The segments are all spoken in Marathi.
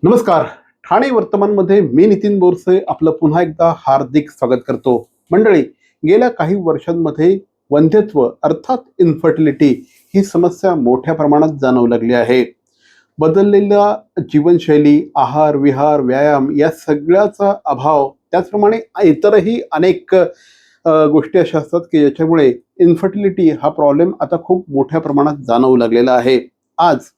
नमस्कार. ठाणे वर्तमानमध्ये मी नितीन बोरसे आपलं पुन्हा एकदा हार्दिक स्वागत करतो. मंडळी, गेल्या काही वर्षांमध्ये वंध्यत्व अर्थात इन्फर्टिलिटी ही समस्या मोठ्या प्रमाणात जाणवू लागली आहे. बदललेल्या जीवनशैली, आहार विहार, व्यायाम या सगळ्याचा अभाव, त्याचप्रमाणे इतरही अनेक गोष्टी अशा असतात की ज्याच्यामुळे इन्फर्टिलिटी हा प्रॉब्लेम आता खूप मोठ्या प्रमाणात जाणवू लागलेला आहे. आज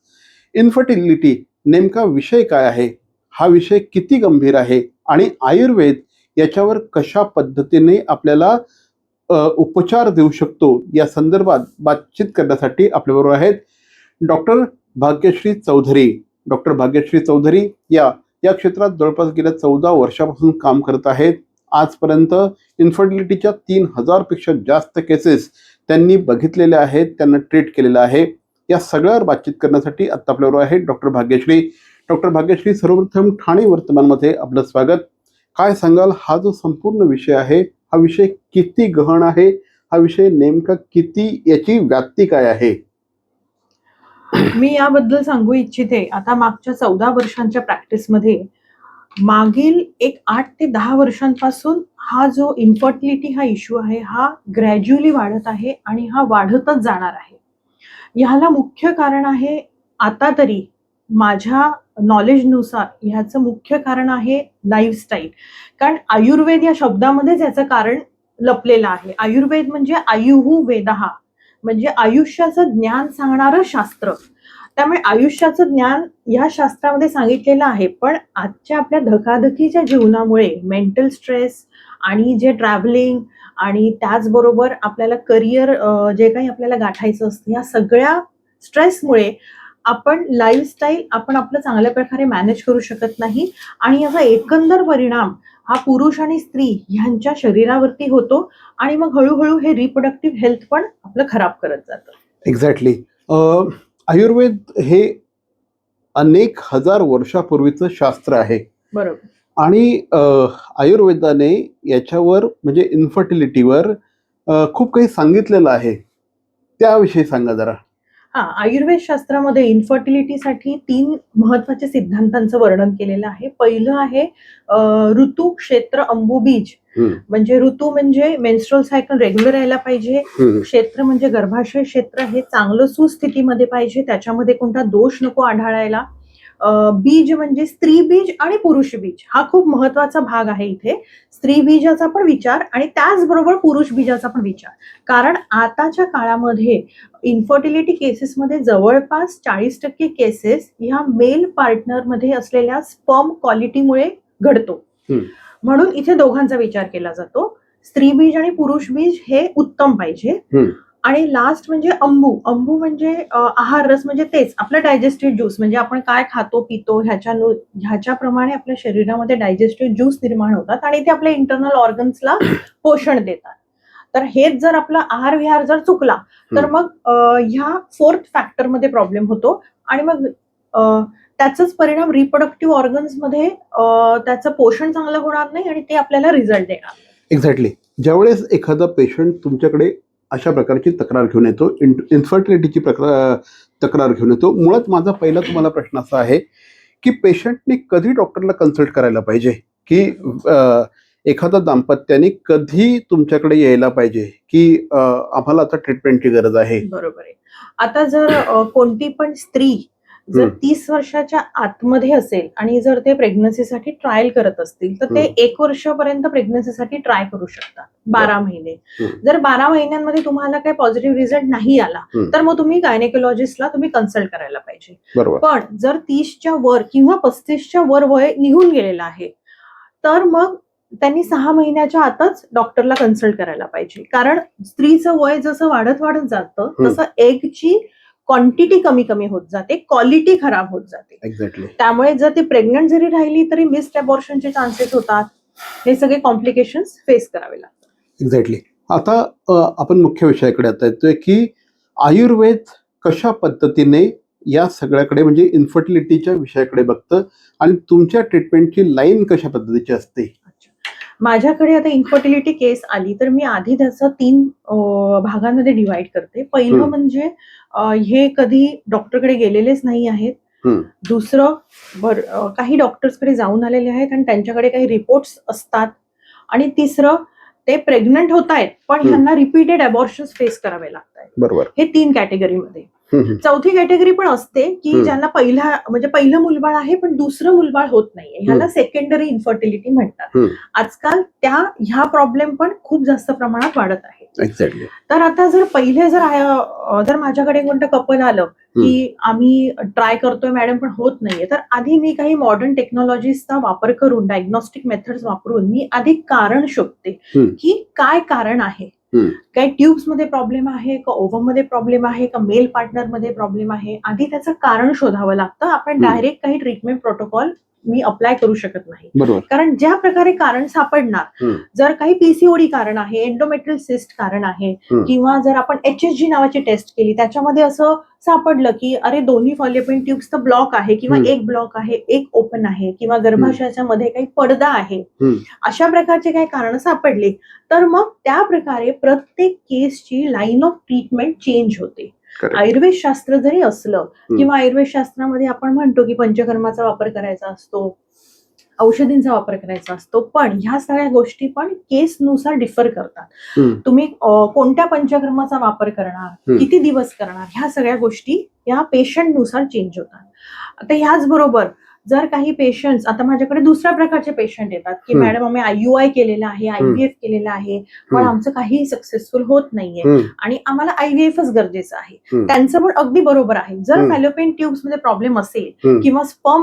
इन्फर्टिलिटी नेमका विषय काय आहे, हा विषय किती गंभीर आहे आणि आयुर्वेद याच्यावर कशा पद्धतीने आपल्याला उपचार देऊ शकतो या संदर्भात बातचीत करण्यासाठी आपल्याबरोबर आहेत डॉक्टर भाग्यश्री चौधरी. डॉक्टर भाग्यश्री चौधरी या या क्षेत्रात जवळपास गेल्या 14 वर्षापासून काम करत आहेत. आजपर्यंत इन्फर्टिलिटीच्या 3000 पेक्षा जास्त केसेस त्यांनी बघितलेल्या आहेत, त्यांना ट्रीट केलेलं आहे. या सगळ्यावर बातचीत करण्यासाठी आता आपल्याबरोबर आहेत डॉक्टर भाग्यश्री. डॉक्टर भाग्यश्री, सर्वप्रथम ठाणे वर्तमानमध्ये आपलं स्वागत. काय सांगाल, हा जो संपूर्ण विषय आहे, हा विषय किती गहन आहे, हा विषय नेमका किती, याची व्याप्ती काय आहे? मी याबद्दल सांगू इच्छिते. आता मागच्या 14 वर्षांच्या प्रॅक्टिसमध्ये मागील एक 8 ते 10 वर्षांपासून हा जो इन्फर्टिलिटी हा इश्यू आहे, हा ग्रॅज्युअली वाढत आहे आणि हा वाढतच जाणार आहे. ह्याला मुख्य कारण आहे, आता तरी माझ्या नॉलेजनुसार ह्याचं मुख्य कारण आहे लाईफस्टाईल. कारण आयुर्वेद या शब्दामध्येच याचं कारण लपलेलं आहे. आयुर्वेद म्हणजे आयुः वेदः, म्हणजे आयुष्याचं ज्ञान सांगणारं शास्त्र. त्यामुळे आयुष्याचं ज्ञान या शास्त्रामध्ये सांगितलेलं आहे. पण आजच्या आपल्या धकाधकीच्या जीवनामुळे मेंटल स्ट्रेस आणि जे ट्रॅव्हलिंग आणि त्याचबरोबर आपल्याला करिअर जे काही आपल्याला गाठायचं असतं, या सगळ्या स्ट्रेसमुळे आपण लाईफस्टाईल आपण आपलं चांगल्या प्रकारे मॅनेज करू शकत नाही आणि याचा एकंदर परिणाम हा पुरुष आणि स्त्री ह्यांच्या शरीरावरती होतो आणि मग हळूहळू हे रिप्रोडक्टिव्ह हेल्थ पण आपलं खराब करत जातं. एक्झॅक्टली. आयुर्वेद हे अनेक हजार वर्षापूर्वीचं शास्त्र आहे बरोबर. आणि आयुर्वेदाने याच्यावर म्हणजे इन्फर्टिलिटीवर खूप काही सांगितलेलं आहे. त्याविषयी सांगा जरा. आयुर्वेद शास्त्रामध्ये इन्फर्टिलिटीसाठी 3 महत्वाच्या सिद्धांतांचं वर्णन केलेलं आहे. पहिलं आहे ऋतू, क्षेत्र, अंबुबीज. म्हणजे ऋतू म्हणजे मेन्स्ट्रुअल सायकल रेग्युलर यायला पाहिजे. क्षेत्र म्हणजे गर्भाशय क्षेत्र हे चांगलं सुस्थितीमध्ये पाहिजे, त्याच्यामध्ये कोणता दोष नको आढळायला. बीज म्हणजे स्त्री बीज आणि पुरुष बीज, हा खूप महत्वाचा भाग आहे इथे. स्त्री बीजाचा पण विचार आणि त्याचबरोबर पुरुष बीजाचा पण विचार. कारण आताच्या काळामध्ये इन्फर्टिलिटी केसेसमध्ये जवळपास 40% केसेस ह्या मेल पार्टनरमध्ये असलेल्या स्पर्म क्वालिटीमुळे घडतो. म्हणून इथे दोघांचा विचार केला जातो. स्त्री बीज आणि पुरुष बीज हे उत्तम पाहिजे. आणि लास्ट म्हणजे अंबू. अंबू म्हणजे आहार रस, म्हणजे तेच आपलं डायजेस्टिव्ह ज्यूस, म्हणजे आपण काय खातो पितो ह्याच्याप्रमाणे आपल्या शरीरामध्ये डायजेस्टिव्ह ज्यूस निर्माण होतात आणि ते आपल्या इंटरनल ऑर्गन्सला पोषण देतात. तर हेच जर आपला आहार विहार जर चुकला तर मग ह्या 4th फॅक्टरमध्ये प्रॉब्लेम होतो आणि मग त्याचाच परिणाम रिप्रोडक्टिव्ह ऑर्गन्स मध्ये त्याचं पोषण चांगलं होणार नाही आणि ते आपल्याला रिझल्ट देणार. एक्झॅक्टली. ज्यावेळेस एखादा पेशंट तुमच्याकडे अशा प्रकारची तक्रार घेऊन येतो, इन्फर्टिलिटीची तक्रार घेऊन येतो, मुळात माझा पहिला तुम्हाला प्रश्न असा आहे की पेशंटने कधी डॉक्टरला कन्सल्ट करायला पाहिजे, की एखादा दाम्पत्याने कधी तुमच्याकडे यायला पाहिजे की आम्हाला आता ट्रीटमेंटची गरज आहे? बरोबर आहे. आता जर कोणती पण स्त्री जर 30 वर्षाच्या आतमध्ये असेल आणि जर ते प्रेग्नन्सीसाठी ट्रायल करत असतील तर ते 1 वर्षापर्यंत प्रेग्नन्सीसाठी ट्राय करू शकतात, 12 महिने. जर 12 महिन्यांमध्ये तुम्हाला काही पॉझिटिव्ह रिझल्ट नाही आला तर मग तुम्ही गायनेकोलॉजिस्टला तुम्ही कन्सल्ट करायला पाहिजे. पण जर 30च्या वर किंवा 35च्या वर वय निघून गेलेलं आहे तर मग त्यांनी 6 महिन्याच्या आतच डॉक्टरला कन्सल्ट करायला पाहिजे. कारण स्त्रीचं वय जसं वाढत वाढत जातं तसं एगची क्वांटिटी कमी कमी होत जाते, क्वालिटी खराब होत जाते. एक्झॅक्टली. त्यामुळे जर ती प्रेग्नंट जरी राहिली तरी मिस्ड अबॉर्शनचे चान्सेस होतात. हे सगळे कॉम्प्लिकेशन्स फेस करावे लागतात. एक्झॅक्टली. आता आपण मुख्य विषयाकडे आता येतोय की आयुर्वेद कशा पद्धतीने या सगळ्याकडे म्हणजे इन्फर्टिलिटीच्या विषयाकडे बघतं आणि तुमच्या ट्रीटमेंटची लाईन कशा पद्धतीची असते? माझ्याकडे आता इन्फर्टिलिटी केस आली तर मी आधी त्याचं 3 भागांमध्ये डिवाइड करते. पहिलं म्हणजे हे कधी डॉक्टरकडे गेलेलेच नाही आहेत दुसरं काही डॉक्टर्सकडे जाऊन आलेले आहेत आणि त्यांच्याकडे काही रिपोर्ट्स असतात. आणि तिसरं, ते प्रेग्नंट होत आहेत पण ह्यांना रिपीटेड अबॉर्शन्स फेस करावे लागतात. बरोबर. हे 3 कॅटेगरीमध्ये. चौथी कॅटेगरी पण असते की ज्यांना पहिलं मुलबाळ आहे पण दुसरं मुलबाळ होत नाहीये, ह्याला सेकंडरी इन्फर्टिलिटी म्हणतात. आजकाल ह्या प्रॉब्लेम पण खूप जास्त प्रमाणात वाढत आहे. एक्झॅक्टली. तर आता जर माझ्याकडे कोणतं कपल आलं की आम्ही ट्राय करतोय मॅडम पण होत नाहीये, तर आधी मी काही मॉडर्न टेक्नॉलॉजीजचा वापर करून, डायग्नोस्टिक मेथड्स वापरून मी आधी कारण शोधते की काय कारण आहे. काय ट्यूब्स मध्ये प्रॉब्लेम आहे का, ओव्हम मध्ये प्रॉब्लेम आहे का, मेल पार्टनर मध्ये प्रॉब्लेम आहे, आधी त्याचं कारण शोधावं लागतं. आपण डायरेक्ट काही ट्रीटमेंट प्रोटोकॉल मी अप्लाय करू शकत नाही. कारण ज्या प्रकारे कारण सापडणार, जर काही पीसीओडी कारण आहे, एंडोमेट्रियल सिस्ट कारण आहे, किंवा जर आपण HSG नावाची टेस्ट केली त्याच्यामध्ये असं सापडलं की अरे दोन्ही फॉलोपियन ट्यूब्स तर ब्लॉक आहे, किंवा एक ब्लॉक आहे एक ओपन आहे, किंवा गर्भाशयाच्या मध्ये काही पडदा आहे, अशा प्रकारचे काही कारण सापडले, तर मग त्या प्रकारे प्रत्येक केसची लाईन ऑफ ट्रीटमेंट चेंज होते. आयुर्वेद शास्त्र जरी असलं, किंवा आयुर्वेद शास्त्रामध्ये आपण म्हणतो की पंचकर्माचा वापर करायचा असतो, औषधींचा वापर करायचा असतो, पण ह्या सगळ्या गोष्टी पण केसनुसार डिफर करतात. तुम्ही कोणत्या पंचकर्माचा वापर करणार, किती दिवस करणार, ह्या सगळ्या गोष्टी या पेशंटनुसार चेंज होतात. आता ह्याच बरोबर जर काही पेशंट्स, आता माझ्याकडे दुसऱ्या प्रकारचे पेशंट येतात की मॅडम आम्ही IUI केलेला आहे, IVF केलेला आहे, पण आमचं काही सक्सेसफुल होत नाहीये आणि आम्हाला IVFच गरजेचं आहे. त्यांचं पण अगदी बरोबर आहे. जर फॅलोपियन ट्यूब्स मध्ये प्रॉब्लेम असेल किंवा स्पर्म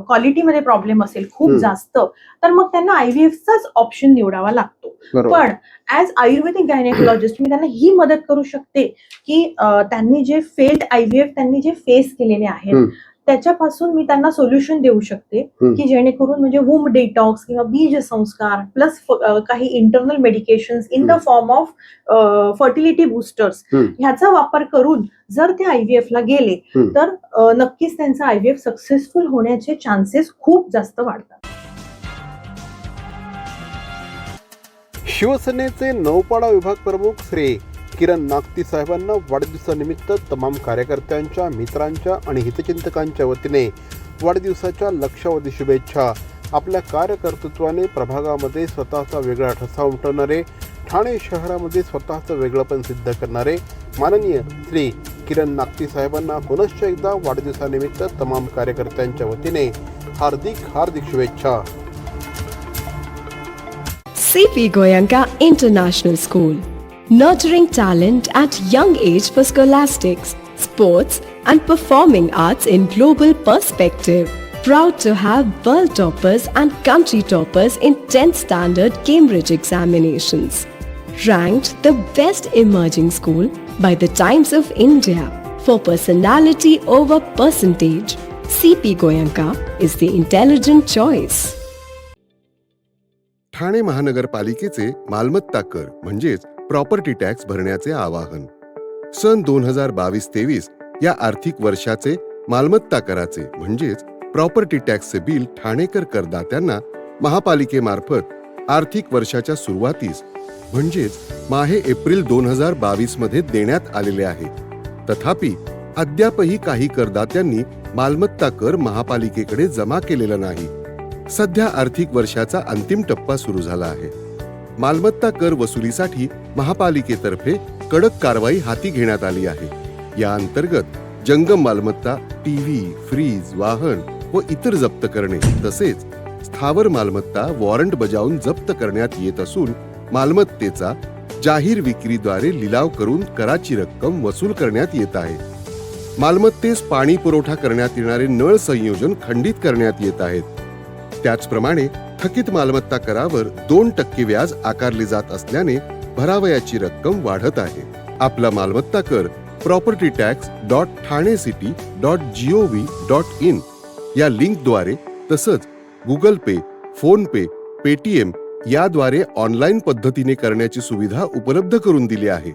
क्वालिटीमध्ये प्रॉब्लेम असेल खूप जास्त, तर मग त्यांना IVFचाच ऑप्शन निवडावा लागतो. पण ऍज आयुर्वेदिक गायनेकोलॉजिस्ट मी त्यांना ही मदत करू शकते की त्यांनी जे फेल्ड IVF त्यांनी जे फेस केलेले आहेत त्याच्यापासून मी त्यांना सोल्युशन देऊ शकते की जेणेकरून म्हणजे वूम डिटॉक्स किंवा बीज संस्कार प्लस काही internal medications in the form of fertility boosters ह्याचा वापर करून जर ते IVF ला गेले तर नक्कीच त्यांचा IVF सक्सेसफुल होण्याचे चान्सेस खूप जास्त वाढतात. शिवसेनेचे नौपाडा विभाग प्रमुख श्री किरण नागती साहेबांना वाढदिवसानिमित्त तमाम कार्यकर्त्यांच्या, मित्रांच्या आणि हितचिंतकांच्या वतीने वाढदिवसाच्या लक्षावधी शुभेच्छा. आपल्या कार्यकर्तृत्वाने प्रभागामध्ये स्वतःचा वेगळा ठसा उमटवणारे, ठाणे शहरामध्ये स्वतःचं वेगळंपण सिद्ध करणारे माननीय श्री किरण नागती साहेबांना पुनश्च एकदा वाढदिवसानिमित्त तमाम कार्यकर्त्यांच्या वतीने हार्दिक हार्दिक शुभेच्छा. CP Goenka International School, nurturing talent at young age for scholastics, sports and performing arts in global perspective. Proud to have world toppers and country toppers in 10th standard Cambridge examinations. Ranked the best emerging school by the Times of India for personality over percentage. CP Goenka is the intelligent choice. Thane महानगरपालिकेचे मालमत्ता कर म्हणजेच प्रॉपर्टी टॅक्स भरण्याचे आवाहन. सन 2022-23 या आर्थिक वर्षाचे मालमत्ता कराचे म्हणजेच प्रॉपर्टी टॅक्सचे बिल ठाणेकर करदात्यांना महापालिकेमार्फत आर्थिक वर्षाच्या सुरुवातीस म्हणजेच माहे एप्रिल 2022 मध्ये देण्यात आलेले आहे. तथापि अद्यापही काही करदात्यांनी मालमत्ता कर महापालिकेकडे जमा केलेला नाही. सध्या आर्थिक वर्षाचा अंतिम टप्पा सुरू झाला आहे. मालमत्ता कर वसुलीसाठी महापालिकेतर्फे कडक कारवाई हाती घेण्यात आली आहे. या अंतर्गत जंगम मालमत्ता, टीव्ही, फ्रीज, वाहन व इतर जप्त करणे तसेच स्थावर मालमत्ता वॉरंट बजावून जप्त करण्यात येत असून मालमत्तेचा जाहीर विक्रीद्वारे लिलाव करून कराची रक्कम वसूल करण्यात येत आहे. मालमत्तेस पाणी पुरवठा करण्यात येणारे नळ संयोजन खंडित करण्यात येत आहेत. त्याचप्रमाणे थकीत मालमत्ता करावर 2% व्याज आकारले जात असल्याने भरावयाची रक्कम वाढत आहे. आपला मालमत्ता कर propertytax.thanecity.gov.in या लिंकद्वारे तसंच गुगल पे, फोन पे, पेटीएम याद्वारे ऑनलाईन पद्धतीने करण्याची सुविधा उपलब्ध करून दिली आहे.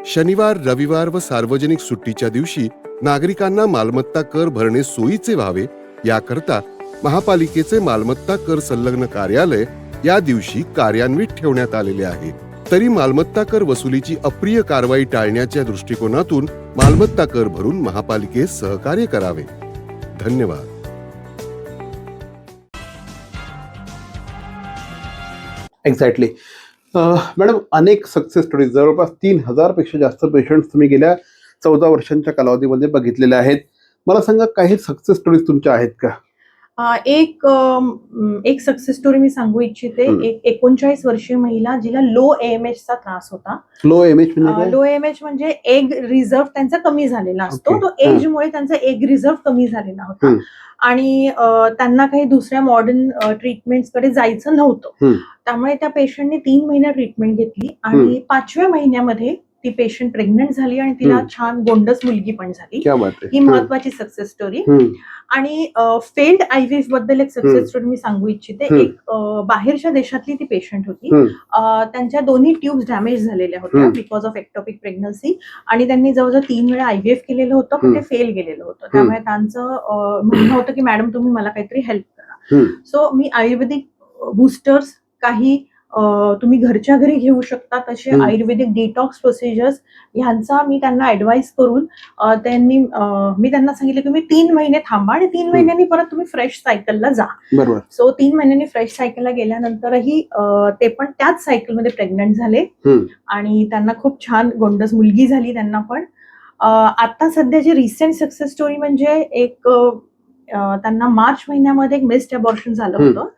शनिवार, रविवार व सार्वजनिक सुट्टीच्या दिवशी नागरिकांना मालमत्ता कर भरणे सोयीचे व्हावे याकरता महापालिकेचे मालमत्ता कर संलग्न कार्यालय या दिवशी कार्यान्वित ठेवण्यात आलेले आहे. तरी मालमत्ता कर वसुलीची अप्रिय कारवाई टाळण्याच्या दृष्टिकोनातून मालमत्ता कर भरून महापालिकेस सहकार्य करावे. धन्यवाद. एक्झॅक्टली. मॅडम, अनेक सक्सेस स्टोरीज, जवळपास 3,000 पेक्षा जास्त पेशंट्स तुम्ही गेल्या 14 वर्षांच्या कालावधीमध्ये बघितलेले आहेत. मला सांगा, काही सक्सेस स्टोरीज तुमच्या आहेत का? एक सक्सेस स्टोरी मी सांगू इच्छिते. एक 39 वर्षीय महिला, जिला लो AMH चा त्रास होता. लो एमएच म्हणजे काय? लो AMH म्हणजे एग रिझर्व त्यांचा कमी झालेला असतो. Okay. तो एजमुळे त्यांचा एग रिझर्व कमी झालेला होता हम्म. आणि त्यांना काही दुसऱ्या मॉडर्न ट्रीटमेंट्सकडे जायचं नव्हतं. त्यामुळे त्या पेशंटने 3 महिने ट्रीटमेंट घेतली आणि 5व्या महिन्यामध्ये ती पेशंट प्रेग्नंट झाली आणि तिला छान गोंडस मुलगी पण झाली. क्या बात आहे. ही महत्वाची सक्सेस स्टोरी. आणि फेल्ड IVF बद्दल एक सक्सेस स्टोरी मी सांगू इच्छिते. एक बाहेरच्या देशातली ती पेशंट होती. त्यांच्या दोन्ही ट्यूब्स डॅमेज झालेल्या होत्या बिकॉज ऑफ एक्टोपिक प्रेग्नन्सी आणि त्यांनी जवळजवळ 3 वेळा IVF केलेलं होतं, पण ते फेल गेलेलं होतं. त्यामुळे त्यांचं म्हणणं होतं की मॅडम तुम्ही मला काहीतरी हेल्प करा. सो मी आयुर्वेदिक बूस्टर्स काही तुम्ही घरच्या घरी घेऊ शकता तसे आयुर्वेदिक डिटॉक्स प्रोसिजर्स ह्यांचा मी त्यांना ऍडवाइस करून मी त्यांना सांगितलं की मी 3 महिने थांबा आणि 3 महिन्यांनी परत तुम्ही फ्रेश सायकलला जा. बरोबर. सो 3 महिन्यांनी फ्रेश सायकलला गेल्यानंतरही ते पण त्याच सायकलमध्ये प्रेग्नंट झाले आणि त्यांना खूप छान गोंडस मुलगी झाली त्यांना पण. आता सध्याची रिसेंट सक्सेस स्टोरी म्हणजे एक त्यांना मार्च महिन्यामध्ये एक मिस्ड अबॉर्शन झालं होतं.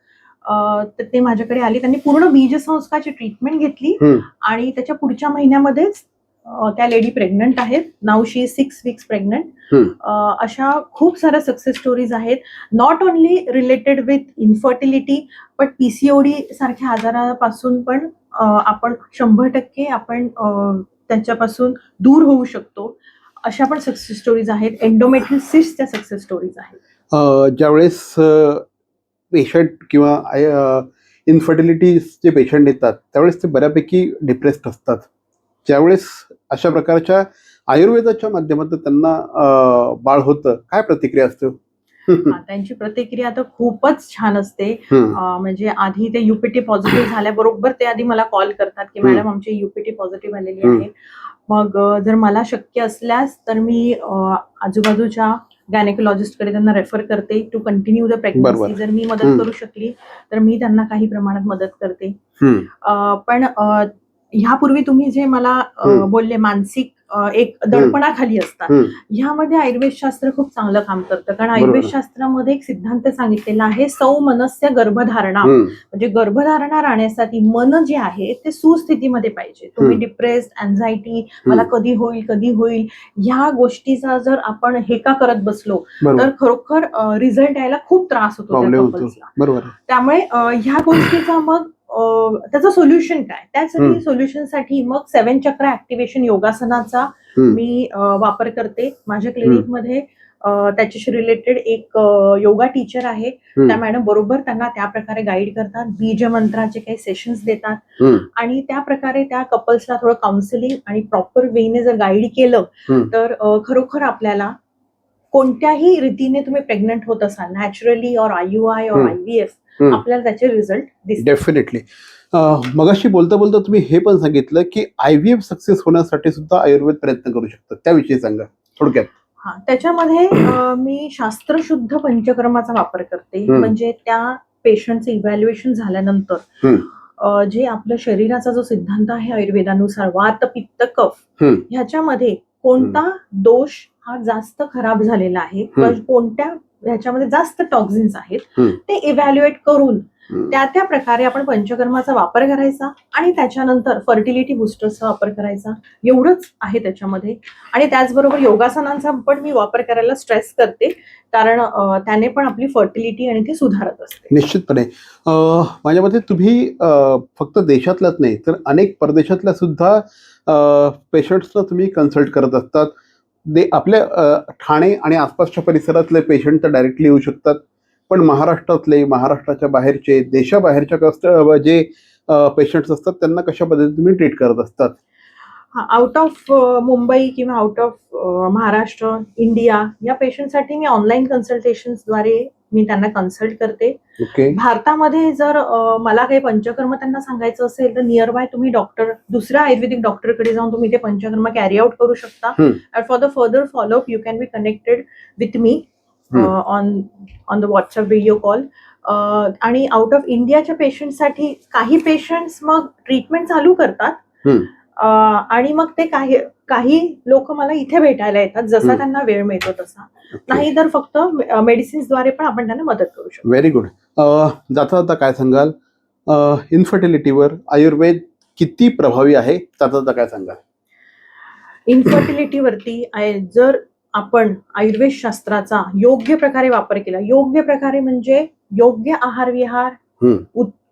तर ते माझ्याकडे आले. त्यांनी पूर्ण बीजसंस्कारची ट्रीटमेंट घेतली आणि त्याच्या पुढच्या महिन्यामध्येच त्या लेडी प्रेग्नंट आहेत. Now she is 6 weeks pregnant. अशा खूप साऱ्या सक्सेस स्टोरीज आहेत, not only related with infertility but PCOD सारख्या आजारापासून पण आपण 100% आपण त्यांच्यापासून दूर होऊ शकतो. अशा पण सक्सेस स्टोरीज आहेत. एंडोमेट्रियल सिस्टच्या सक्सेस स्टोरीज आहेत. ज्यावेळेस पेशंट किंवा इन्फर्टिलिटीचे पेशंट येतात त्यावेळेस ते बऱ्यापैकी डिप्रेस्ड असतात. ज्यावेळेस अशा प्रकारच्या आयुर्वेदाच्या माध्यमातून त्यांना बाळ होतं, काय प्रतिक्रिया असते? त्यांची प्रतिक्रिया तर खूपच छान असते. म्हणजे आधी ते UPT पॉझिटिव्ह झाल्याबरोबर ते आधी मला कॉल करतात की मॅडम आमची UPT पॉझिटिव्ह आलेली आहे. मग जर मला शक्य असल्यास तर मी आजूबाजूच्या गायनेकोलॉजिस्टकडे त्यांना रेफर करते टू कंटिन्यू द प्रेग्नन्सी. जर मी मदत करू शकली तर मी त्यांना काही प्रमाणात मदत करते. पण ह्यापूर्वी तुम्ही जे मला बोलले मानसिक एक दडपणाखाली असतात, ह्यामध्ये आयुर्वेद शास्त्र खूप चांगलं काम करतं. कारण आयुर्वेद शास्त्रामध्ये एक सिद्धांत सांगितलेला आहे, सौमनस्य गर्भधारणा. म्हणजे गर्भधारणा राहण्यासाठी मन जे आहे ते सुस्थितीमध्ये पाहिजे. तुम्ही डिप्रेस्ड, अँझायटी, मला कधी होईल ह्या गोष्टीचा जर आपण हेका करत बसलो तर खरोखर रिझल्ट यायला खूप त्रास होतो त्या कपल्सला. त्यामुळे ह्या गोष्टीचा मग त्याचं सोल्युशन काय? त्यासाठी सोल्युशनसाठी मग 7 चक्र ऍक्टिव्हेशन योगासनाचा मी वापर करते. माझ्या क्लिनिकमध्ये त्याच्याशी रिलेटेड एक योगा टीचर आहे. त्या मॅडम बरोबर त्यांना त्या प्रकारे गाईड करतात. बीज मंत्राचे काही सेशन्स देतात आणि त्या प्रकारे त्या कपल्सला थोडं काउन्सिलिंग आणि प्रॉपर वेने जर गाईड केलं तर खरोखर आपल्याला कोणत्याही रीतीने तुम्ही प्रेग्नंट होत असाल, नॅचरली और IUI और IVF, आपल्याला त्याचे रिझल्ट दिसतात. डेफिनेटली. मगाशी बोलता बोलता तुम्ही हे पण सांगितलं की IVF सक्सेस होण्यासाठी सुद्धा आयुर्वेद प्रयत्न करू शकतात, त्याविषयी सांगा थोडक्यात. त्याच्यामध्ये मी शास्त्रशुद्ध पंचकर्माचा वापर करते. म्हणजे त्या पेशंटचं इव्हॅल्युएशन झाल्यानंतर जे आपल्या शरीराचा जो सिद्धांत आहे आयुर्वेदानुसार, वात पित्त कफ, ह्याच्यामध्ये कोणता दोष हा जास्त खराब झालेला आहे, कोणत्या ह्याच्यामध्ये जास्त टॉक्झिन्स आहेत ते इव्हॅल्युएट करून त्या प्रकारे आपण पंचकर्माचा वापर करायचा आणि त्याच्यानंतर फर्टिलिटी बुस्टर्सचा वापर करायचा. एवढंच आहे त्याच्यामध्ये. आणि त्याचबरोबर योगासनांचा पण मी वापर करायला स्ट्रेस करते, कारण त्याने पण आपली फर्टिलिटी आणि ती सुधारत असते. निश्चितपणे. माझ्या मते तुम्ही फक्त देशातल्याच नाही तर अनेक परदेशातल्या सुद्धा पेशंट्सला तुम्ही कन्सल्ट करत असतात. आपल्या ठाणे आणि आसपासच्या परिसरातले पेशंट तर डायरेक्टली येऊ शकतात, पण महाराष्ट्रातले, महाराष्ट्राच्या बाहेरचे, देशाबाहेरच्या जे पेशंट्स असतात त्यांना कशा पद्धतीने तुम्ही ट्रीट करत असतात? आउट ऑफ मुंबई किंवा आउट ऑफ महाराष्ट्र, इंडिया या पेशंटसाठी मी ऑनलाईन कन्सल्टेशन्सद्वारे मी त्यांना कन्सल्ट करते. भारतामध्ये जर मला काही पंचकर्म त्यांना सांगायचं असेल तर नियर बाय तुम्ही दुसऱ्या आयुर्वेदिक डॉक्टरकडे जाऊन तुम्ही ते पंचकर्म कॅरी आउट करू शकता. For the further follow up you can be connected with me. On the WhatsApp video call. आणि आउट ऑफ इंडियाच्या पेशंटसाठी काही पेशंट्स मग ट्रीटमेंट चालू करतात आणि मग ते काही लोक मला इथे भेटायला येतात जसा त्यांना वेळ मिळतो तसा. नाही तर फक्त मेडिसिन्सद्वारे पण आपण त्यांना मदत करू शकतो. Very good. जाता जाता काय सांगाल इन्फर्टिलिटीवर आयुर्वेद किती प्रभावी आहे? जाता जाता काय सांगाल? इन्फर्टिलिटीवरती जर आपण आयुर्वेद शास्त्राचा योग्य प्रकारे वापर केला, योग्य प्रकारे म्हणजे योग्य आहार विहार,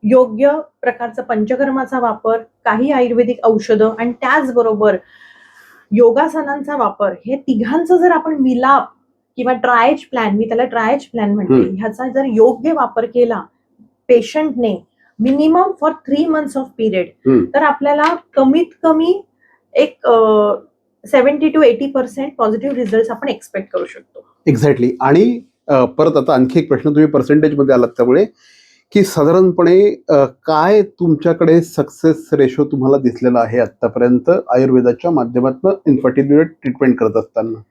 योग्य प्रकारचा पंचकर्माचा वापर, काही आयुर्वेदिक औषधं आणि त्याचबरोबर योगासनांचा वापर, हे तिघांचा जर आपण मिलाप किंवा ट्रायज प्लॅन, मी त्याला ट्रायज प्लॅन म्हणते, ह्याचा जर योग्य वापर केला पेशंटने minimum for 3 months of period, तर आपल्याला कमीत कमी एक 70 to 80% पॉझिटिव्ह रिझल्ट आपण एक्सपेक्ट करू शकतो. एक्झॅक्टली. आणि परत आता आणखी एक प्रश्न, तुम्ही पर्सेंटेज मध्ये आलात त्यामुळे, की साधारणपणे काय तुमच्याकडे सक्सेस रेशो तुम्हाला दिसलेला आहे आतापर्यंत आयुर्वेदाच्या माध्यमातून इन्फर्टिलिटी ट्रीटमेंट करत असताना?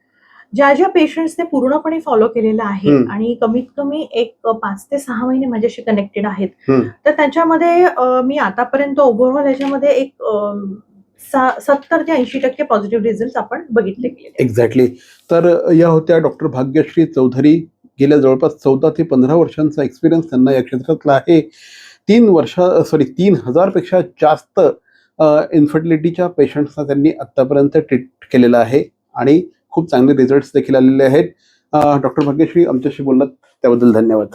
ज्या पेशंट्सने पूर्णपणे फॉलो केलेलं आहे आणि कमीत कमी एक 5 ते 6 महिने माझ्याशी कनेक्टेड आहेत, तर त्याच्यामध्ये मी आतापर्यंत ओव्हरऑल याच्यामध्ये एक 70 ते 80% पॉझिटिव्ह रिझल्ट आपण बघितले गेले. एक्झॅक्टली. तर या होत्या डॉक्टर भाग्यश्री चौधरी. गेल्या जवळपास 14 ते 15 वर्षांचा एक्सपिरियन्स त्यांना या क्षेत्रातला आहे. 3,000 पेक्षा जास्त इन्फर्टिलिटीच्या पेशंट्सना त्यांनी आतापर्यंत ट्रीट केलेलं आहे आणि खूप चांगले रिझल्ट्स देखील आलेले आहेत. डॉक्टर भाग्यश्री, आमच्याशी बोललात त्याबद्दल धन्यवाद.